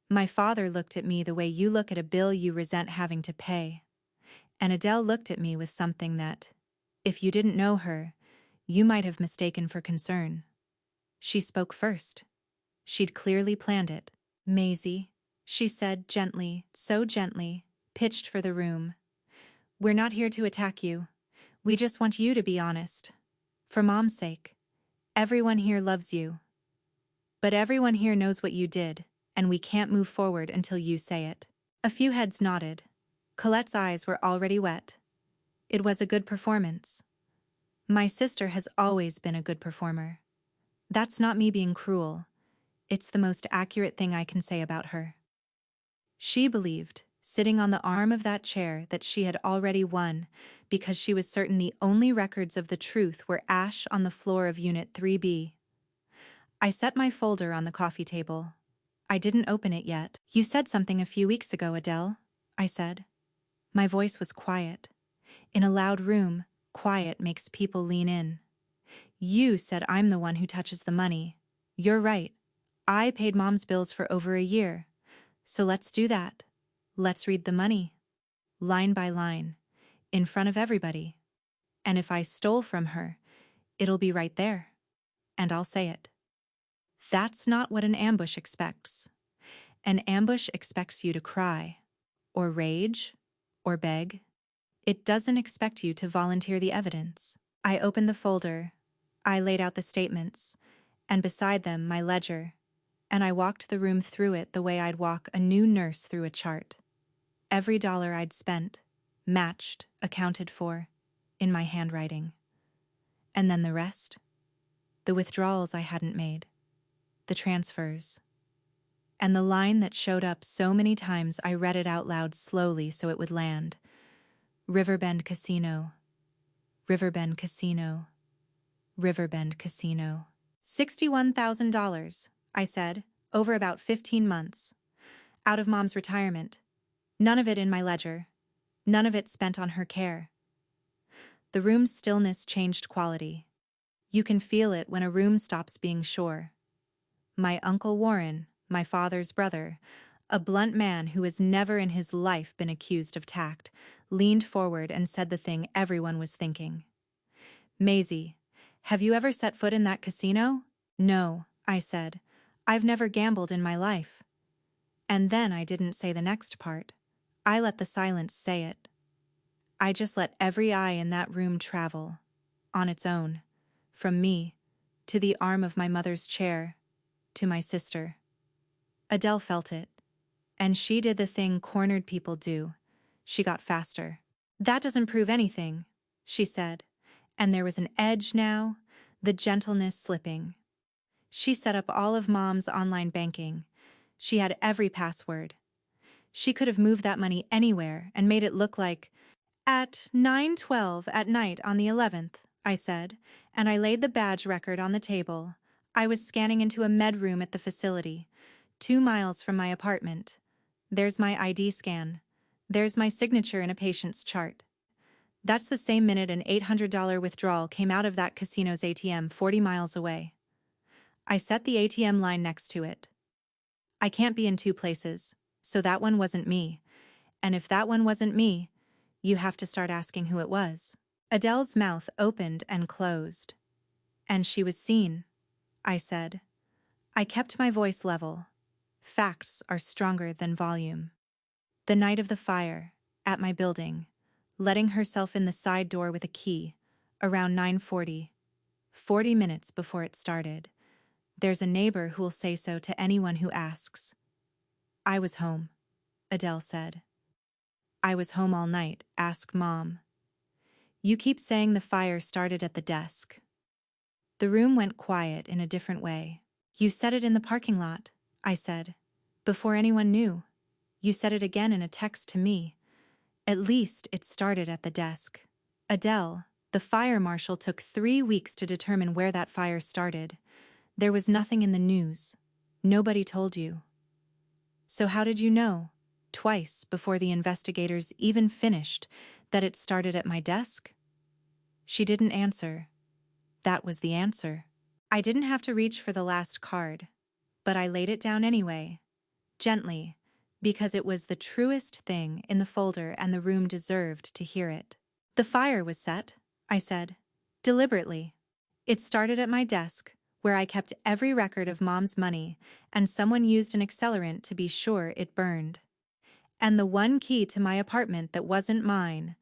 My father looked at me the way you look at a bill you resent having to pay. And Adele looked at me with something that, if you didn't know her, you might have mistaken for concern. She spoke first. She'd clearly planned it. "Maisie," she said gently, so gently, pitched for the room. "We're not here to attack you. We just want you to be honest. For Mom's sake. Everyone here loves you. But everyone here knows what you did, and we can't move forward until you say it." A few heads nodded. Colette's eyes were already wet. It was a good performance. My sister has always been a good performer. That's not me being cruel. It's the most accurate thing I can say about her. She believed, sitting on the arm of that chair, that she had already won, because she was certain the only records of the truth were ash on the floor of Unit 3B. I set my folder on the coffee table. I didn't open it yet. "You said something a few weeks ago, Adele," I said. My voice was quiet. In a loud room, quiet makes people lean in. "You said I'm the one who touches the money. You're right. I paid Mom's bills for over a year. So let's do that. Let's read the money. Line by line. In front of everybody. And if I stole from her, it'll be right there. And I'll say it." That's not what an ambush expects. An ambush expects you to cry, or rage, or beg. It doesn't expect you to volunteer the evidence. I opened the folder. I laid out the statements, and beside them my ledger, and I walked the room through it the way I'd walk a new nurse through a chart. Every dollar I'd spent, matched, accounted for, in my handwriting. And then the rest? The withdrawals I hadn't made. The transfers. And the line that showed up so many times I read it out loud slowly so it would land. Riverbend Casino. Riverbend Casino. Riverbend Casino. $61,000, I said, over about 15 months. Out of Mom's retirement. None of it in my ledger. None of it spent on her care. The room's stillness changed quality. You can feel it when a room stops being sure. My Uncle Warren, my father's brother, a blunt man who has never in his life been accused of tact, leaned forward and said the thing everyone was thinking. Maisie, have you ever set foot in that casino? No, I said. I've never gambled in my life. And then I didn't say the next part. I let the silence say it. I just let every eye in that room travel, on its own, from me, to the arm of my mother's chair, to my sister. Adele felt it, and she did the thing cornered people do. She got faster. That doesn't prove anything, she said, and there was an edge now, the gentleness slipping. She set up all of Mom's online banking. She had every password. She could have moved that money anywhere and made it look like, at 9:12 at night on the 11th, I said, and I laid the badge record on the table. I was scanning into a med room at the facility, 2 miles from my apartment. There's my ID scan. There's my signature in a patient's chart. That's the same minute an $800 withdrawal came out of that casino's ATM 40 miles away. I set the ATM line next to it. I can't be in two places, so that one wasn't me. And if that one wasn't me, you have to start asking who it was. Adele's mouth opened and closed. And she was seen, I said. I kept my voice level. Facts are stronger than volume. The night of the fire, at my building, letting herself in the side door with a key, around 9:40, 40 minutes before it started. There's a neighbor who'll say so to anyone who asks. I was home, Adele said. I was home all night, ask Mom. You keep saying the fire started at the desk. The room went quiet in a different way. You said it in the parking lot, I said, before anyone knew. You said it again in a text to me. At least it started at the desk. Adele, the fire marshal took 3 weeks to determine where that fire started. There was nothing in the news. Nobody told you. So how did you know, twice before the investigators even finished, that it started at my desk? She didn't answer. That was the answer. I didn't have to reach for the last card, but I laid it down anyway, gently, because it was the truest thing in the folder and the room deserved to hear it. The fire was set, I said, deliberately. It started at my desk, where I kept every record of Mom's money, and someone used an accelerant to be sure it burned. And the one key to my apartment that wasn't mine,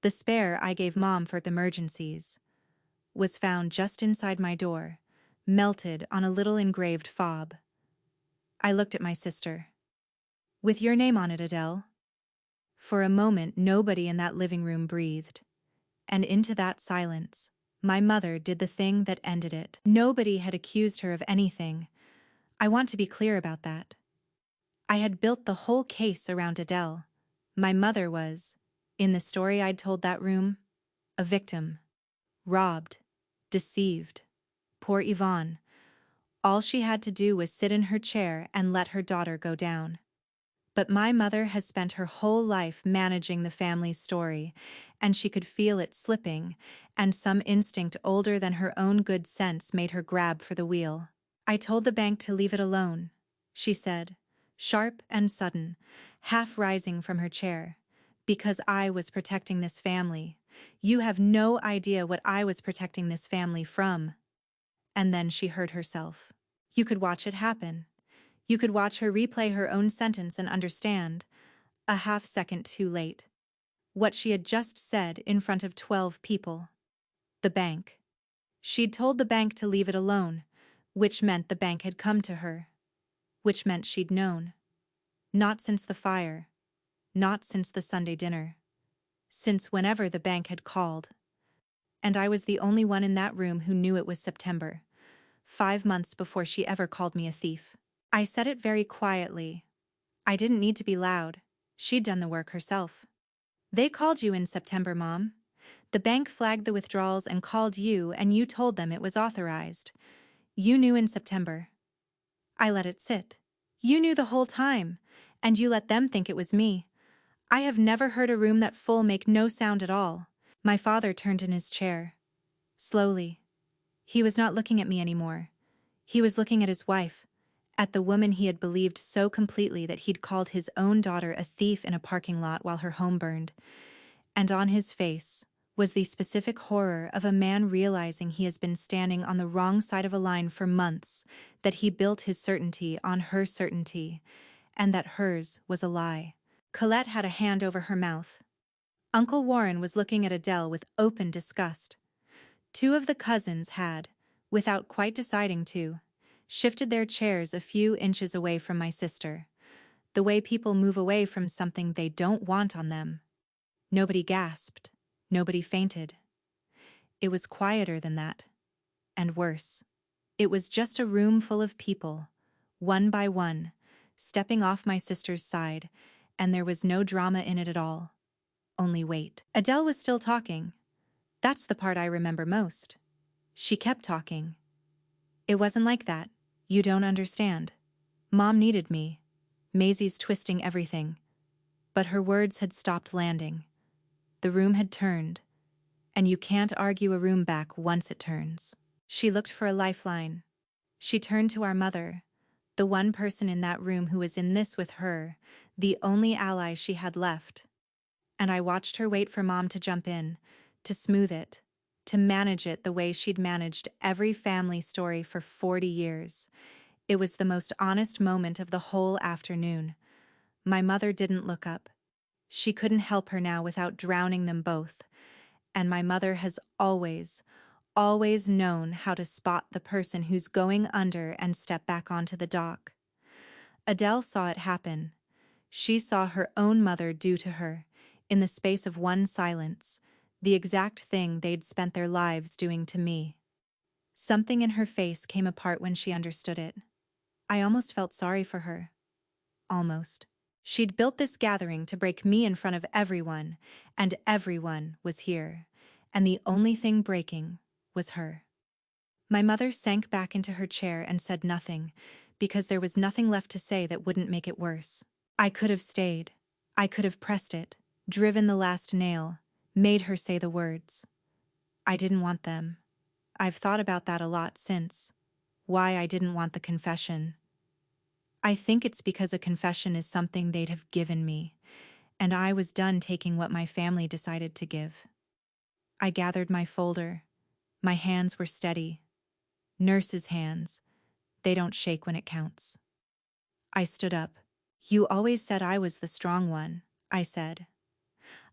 the spare I gave Mom for emergencies, was found just inside my door, melted on a little engraved fob. I looked at my sister. With your name on it, Adele. For a moment, nobody in that living room breathed. And into that silence, my mother did the thing that ended it. Nobody had accused her of anything. I want to be clear about that. I had built the whole case around Adele. My mother was, in the story I'd told that room, a victim. Robbed. Deceived. Poor Yvonne. All she had to do was sit in her chair and let her daughter go down. But my mother has spent her whole life managing the family's story, and she could feel it slipping, and some instinct older than her own good sense made her grab for the wheel. I told the bank to leave it alone, she said, sharp and sudden, half rising from her chair, because I was protecting this family. You have no idea what I was protecting this family from. And then she heard herself. You could watch it happen. You could watch her replay her own sentence and understand, a half-second too late, what she had just said in front of 12 people. The bank. She'd told the bank to leave it alone, which meant the bank had come to her, which meant she'd known. Not since the fire, not since the Sunday dinner, since whenever the bank had called. And I was the only one in that room who knew it was September, 5 months before she ever called me a thief. I said it very quietly. I didn't need to be loud. She'd done the work herself. They called you in September, Mom. The bank flagged the withdrawals and called you, and you told them it was authorized. You knew in September. I let it sit. You knew the whole time, and you let them think it was me. I have never heard a room that full make no sound at all. My father turned in his chair. Slowly. He was not looking at me anymore. He was looking at his wife, at the woman he had believed so completely that he'd called his own daughter a thief in a parking lot while her home burned. And on his face was the specific horror of a man realizing he has been standing on the wrong side of a line for months, that he built his certainty on her certainty, and that hers was a lie. Colette had a hand over her mouth. Uncle Warren was looking at Adele with open disgust. Two of the cousins had, without quite deciding to, shifted their chairs a few inches away from my sister, the way people move away from something they don't want on them. Nobody gasped. Nobody fainted. It was quieter than that. And worse. It was just a room full of people, one by one, stepping off my sister's side, and there was no drama in it at all. Only weight. Adele was still talking. That's the part I remember most. She kept talking. It wasn't like that. You don't understand. Mom needed me. Maisie's twisting everything. But her words had stopped landing. The room had turned. And you can't argue a room back once it turns. She looked for a lifeline. She turned to our mother, the one person in that room who was in this with her, the only ally she had left. And I watched her wait for Mom to jump in, to smooth it, to manage it the way she'd managed every family story for 40 years. It was the most honest moment of the whole afternoon. My mother didn't look up. She couldn't help her now without drowning them both. And my mother has always known how to spot the person who's going under and step back onto the dock. Adele saw it happen. She saw her own mother do to her, in the space of one silence, the exact thing they'd spent their lives doing to me. Something in her face came apart when she understood it. I almost felt sorry for her. Almost. She'd built this gathering to break me in front of everyone, and everyone was here, and the only thing breaking was her. My mother sank back into her chair and said nothing, because there was nothing left to say that wouldn't make it worse. I could have stayed. I could have pressed it, driven the last nail, made her say the words. I didn't want them. I've thought about that a lot since. Why I didn't want the confession. I think it's because a confession is something they'd have given me, and I was done taking what my family decided to give. I gathered my folder. My hands were steady. Nurse's hands. They don't shake when it counts. I stood up. You always said I was the strong one, I said.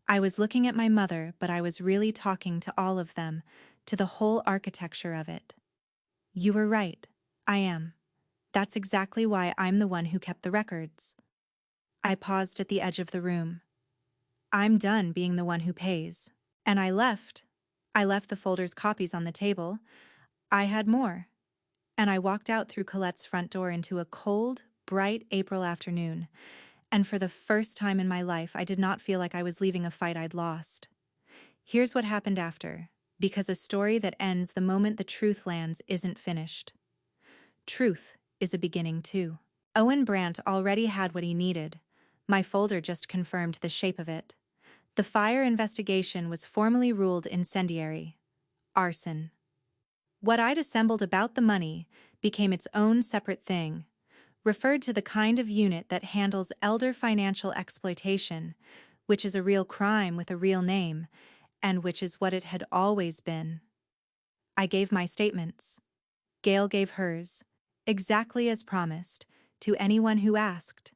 I was looking at my mother, but I was really talking to all of them, to the whole architecture of it. You were right. I am. That's exactly why I'm the one who kept the records. I paused at the edge of the room. I'm done being the one who pays. And I left. I left the folder's copies on the table. I had more. And I walked out through Colette's front door into a cold, bright April afternoon. And for the first time in my life, I did not feel like I was leaving a fight I'd lost. Here's what happened after, because a story that ends the moment the truth lands isn't finished. Truth is a beginning too. Owen Brandt already had what he needed. My folder just confirmed the shape of it. The fire investigation was formally ruled incendiary. Arson. What I'd assembled about the money became its own separate thing, referred to the kind of unit that handles elder financial exploitation, which is a real crime with a real name, and which is what it had always been. I gave my statements. Gail gave hers, exactly as promised, to anyone who asked.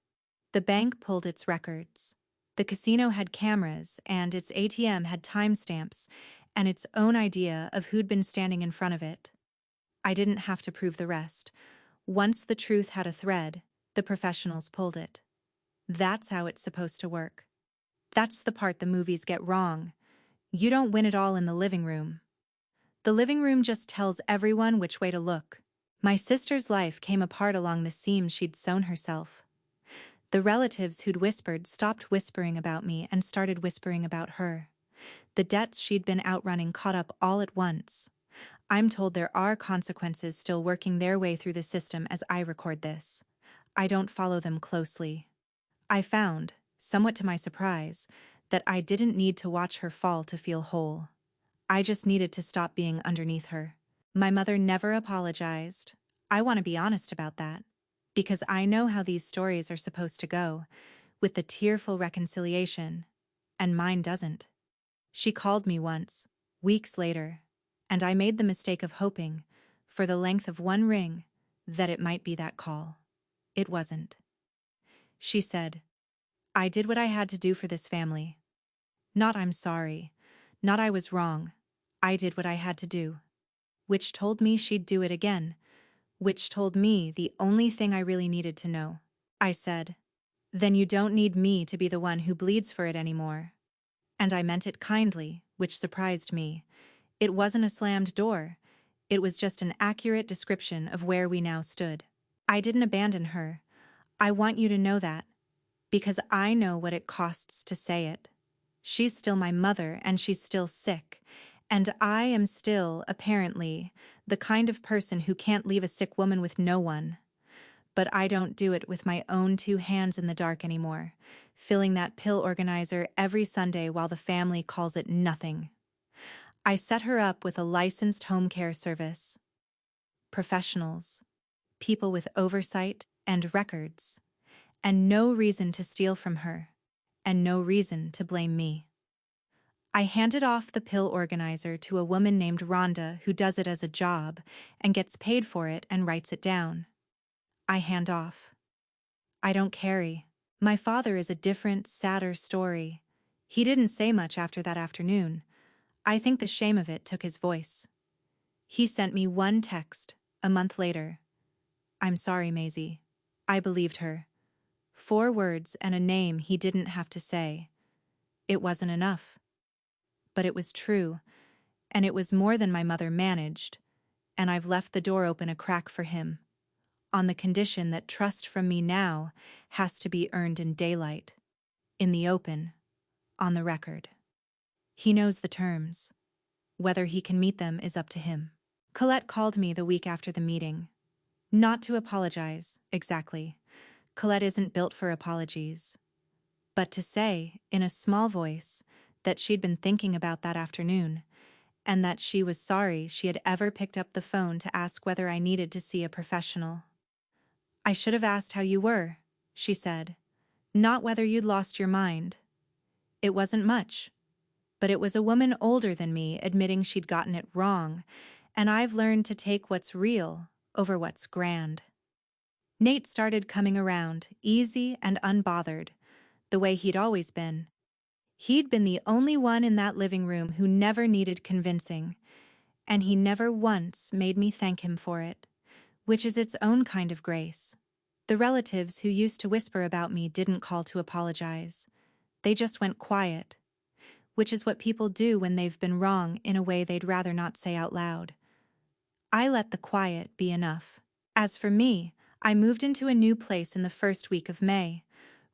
The bank pulled its records. The casino had cameras, and its ATM had timestamps, and its own idea of who'd been standing in front of it. I didn't have to prove the rest. Once the truth had a thread, the professionals pulled it. That's how it's supposed to work. That's the part the movies get wrong. You don't win it all in the living room. The living room just tells everyone which way to look. My sister's life came apart along the seams she'd sewn herself. The relatives who'd whispered stopped whispering about me and started whispering about her. The debts she'd been outrunning caught up all at once. I'm told there are consequences still working their way through the system as I record this. I don't follow them closely. I found, somewhat to my surprise, that I didn't need to watch her fall to feel whole. I just needed to stop being underneath her. My mother never apologized. I want to be honest about that. Because I know how these stories are supposed to go, with the tearful reconciliation, and mine doesn't. She called me once, weeks later, and I made the mistake of hoping, for the length of one ring, that it might be that call. It wasn't. She said, "I did what I had to do for this family. Not I'm sorry, not I was wrong. I did what I had to do." Which told me she'd do it again, which told me the only thing I really needed to know. I said, "Then you don't need me to be the one who bleeds for it anymore." And I meant it kindly, which surprised me. It wasn't a slammed door. It was just an accurate description of where we now stood. I didn't abandon her. I want you to know that, because I know what it costs to say it. She's still my mother, and she's still sick. And I am still, apparently, the kind of person who can't leave a sick woman with no one. But I don't do it with my own two hands in the dark anymore, filling that pill organizer every Sunday while the family calls it nothing. I set her up with a licensed home care service. Professionals. People with oversight and records. And no reason to steal from her. And no reason to blame me. I handed off the pill organizer to a woman named Rhonda who does it as a job and gets paid for it and writes it down. I hand off. I don't carry. My father is a different, sadder story. He didn't say much after that afternoon. I think the shame of it took his voice. He sent me one text, a month later. "I'm sorry, Maisie." I believed her. 4 words and a name he didn't have to say. It wasn't enough. But it was true, and it was more than my mother managed, and I've left the door open a crack for him, on the condition that trust from me now has to be earned in daylight, in the open, on the record. He knows the terms. Whether he can meet them is up to him. Colette called me the week after the meeting. Not to apologize, exactly. Colette isn't built for apologies. But to say, in a small voice, that she'd been thinking about that afternoon, and that she was sorry she had ever picked up the phone to ask whether I needed to see a professional. "I should have asked how you were," she said, "not whether you'd lost your mind." It wasn't much, but it was a woman older than me admitting she'd gotten it wrong, and I've learned to take what's real over what's grand. Nate started coming around, easy and unbothered, the way he'd always been. He'd been the only one in that living room who never needed convincing, and he never once made me thank him for it, which is its own kind of grace. The relatives who used to whisper about me didn't call to apologize. They just went quiet, which is what people do when they've been wrong in a way they'd rather not say out loud. I let the quiet be enough. As for me, I moved into a new place in the first week of May.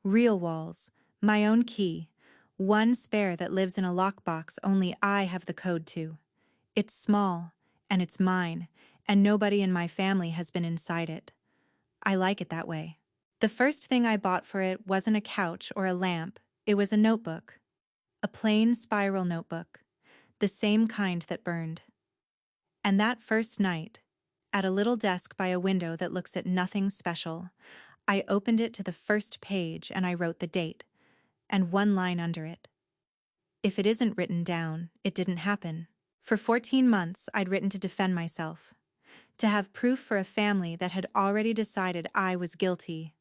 Real walls, my own key, one spare that lives in a lockbox only I have the code to. It's small, and it's mine, and nobody in my family has been inside it. I like it that way. The first thing I bought for it wasn't a couch or a lamp, it was a notebook. A plain spiral notebook, the same kind that burned. And that first night, at a little desk by a window that looks at nothing special, I opened it to the first page and I wrote the date, and one line under it. If it isn't written down, it didn't happen. For 14 months, I'd written to defend myself, to have proof for a family that had already decided I was guilty.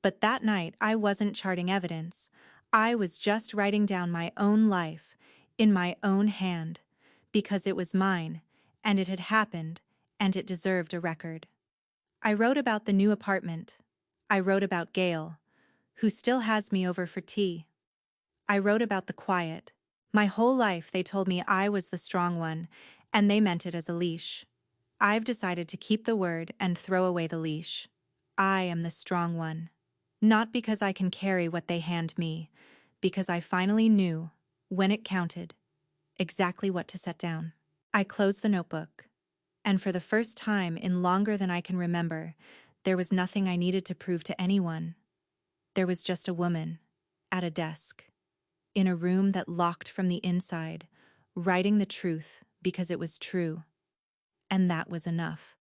But that night, I wasn't charting evidence. I was just writing down my own life, in my own hand, because it was mine, and it had happened, and it deserved a record. I wrote about the new apartment. I wrote about Gail, who still has me over for tea. I wrote about the quiet. My whole life they told me I was the strong one, And they meant it as a leash. I've decided to keep the word and throw away the leash. I am the strong one. Not because I can carry what they hand me, because I finally knew, when it counted, exactly what to set down. I closed the notebook, and for the first time in longer than I can remember, there was nothing I needed to prove to anyone. There was just a woman, at a desk, in a room that locked from the inside, writing the truth because it was true. And that was enough.